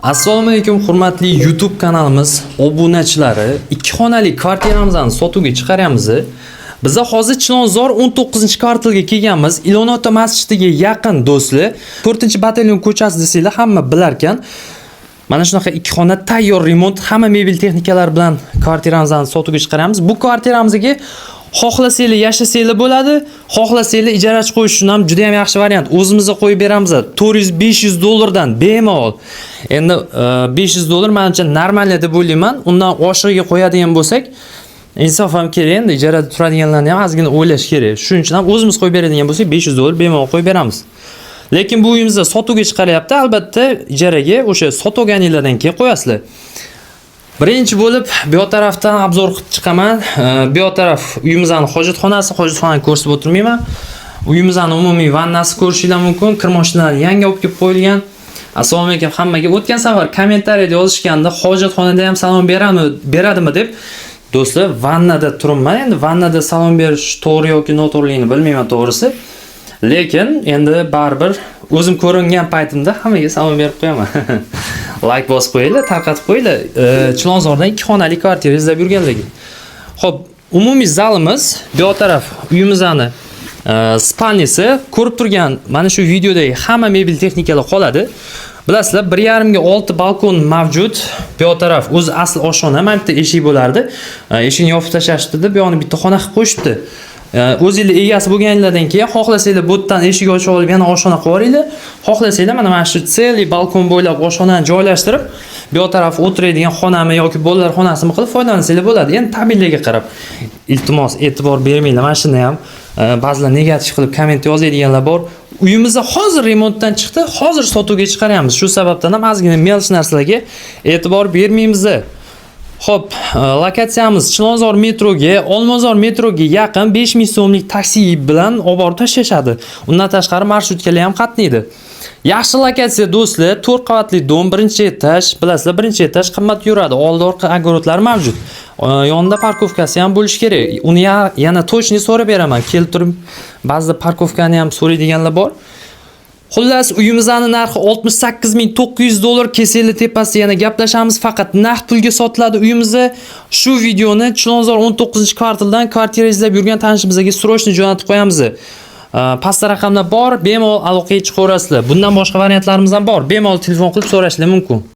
Assalomu alaykum hurmatli YouTube kanalimiz obunachilari. Ikki xonali kvartiramizni sotuvga chiqaryapmiz. Biz hozir Chilonzor 19-kvartalga kelganmiz. Ilonota masjidiga yaqin do'stlar. 4-batalyon ko'chasi desanglar hamma bilar ekan. Mana shunaqa ikki xona tayyor remont, hamma mebel texnikalar bilan kvartiramizni sotuvga chiqaryapmiz. Bu kvartiramizga xohlasanglar yashasanglar bo'ladi, xohlasanglar ijarachi qo'yish uchun ham juda ham yaxshi variant. O'zimizga qo'yib beramiz. 400-500 dollardan bemalol. Endi $500 menimcha normal deb o'ylayman. Undan oshig'iga qo'yadigan bo'lsak, insof ham kerak. Endi ijarada turadiganlarni ham ozgina o'ylash kerak. Shuning uchun ham o'zimiz qo'yib beradigan bo'lsak, $500 bemalol qo'yib beramiz. Lekin bu uyimizni sotuvga chiqaryapti. Albatta, ijaraga o'sha sotganinglardan keyin qo'yasizlar. Birinchi bo'lib bu tarafdan obzor qilib chiqaman. Bu taraf uyimizning hojatxonani ko'rsatib o'tirmayman. Uyimizning umumiy vannasi ko'rishingiz mumkin. Kir mashinalari yangi olib kelib qo'yilgan. Assalomu alaykum hammaga. O'tgan safar kommentariyada yozishganda hojatxonada ham salom beradimi deb. Do'stlar, vannada turibman. Endi vannada salom berish to'g'ri yoki noto'g'riligini bilmayman to'g'risi. Lekin endi baribir o'zim ko'ringan paytimda hammaga salom berib qo'yaman. Like bosib qo'yinglar, tarqatib qo'yinglar. Chilonzordan 2 xonali kvartira izlab yurganlarga. Xo'p, umumiy zalimiz bu taraf uyimizning spalnisi. Ko'rib turgan mana shu videodagi hamma mebel texnikalar qoladi. Bilasizlar, 1.5 ga 6 balkon mavjud. Bu taraf o'zi asl oshxona, mana bitta eshik bo'lardi. Eshikni yopib tashlashdi, bu yoqni bitta xona qilib qo'yishibdi. O'zingizlar egasi bo'lganinglardan keyin xohlasanglar bu yerdan eshik ochib olib yana oshxona qilib olinglar. Xohlasanglar mana shu seli balkon bo'ylab oshxonani joylashtirib, bu taraf o'tiradigan xonami yoki bolalar xonasini qilib foydalansanglar bo'ladi. Endi tabiiylarga qarab. Iltimos, e'tibor bermanglar. Mana shuni ham ba'zilar negativ qilib komment yozadiganlar bor. Uyimiz hozir remontdan chiqdi, hozir sotuvga chiqaryapmiz. Shu sababdan ham ozgina melish narsalarga e'tibor bermaymiz. Xo'p, lokatsiyamiz Chilonzor metroga, Olmazor metroga yaqin 5000 so'mlik taksi bilan olib borib tashlashadi. Undan tashqari marshrutkalar ham qatnaydi. Yaxshi lokatsiya do'stlar, 4 qavatli dom, birinchi etaj, bilasizlar, birinchi etaj qimmat yuradi. Oldi-orqa огородlar mavjud. Yonida parkovkasi ham bo'lishi kerak. Uni yana точно so'rab beraman. Keltirib, ba'zida parkovkani ham so'raydiganlar bor. Xullas, uyimizning narxi $68,900. Keseli tepasida yana gaplashamiz. Faqat naqd pulga sotiladi uyimizni. Shu videoni Chilonzor 19-kvartaldan kvartira izlab yurgan tanishimizga srochni jo'natib qo'yamiz. Pastda raqamlar bor, bemalol aloqaga chiqaverasizlar. Bundan boshqa variantlarimiz ham bor. Bemalol telefon qilib so'rashinglar mumkin.